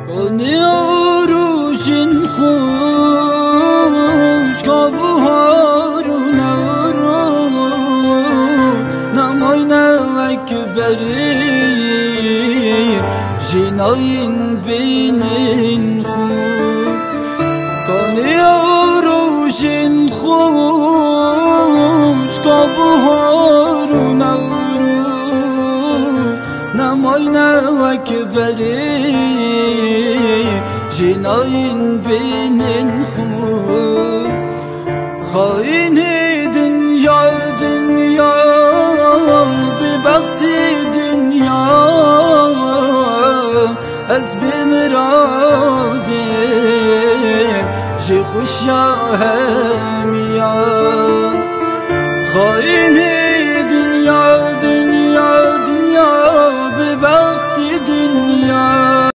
کنیاروشین خوش کابوهارون نمای نوک بری جناین بینین خوب کنیاروشین خوش کابوهارون نمای نوک بری جناین بینین خوب خاین دنیا دنیا به بخت دنیا از بمرادم جی خوشا همیان خاین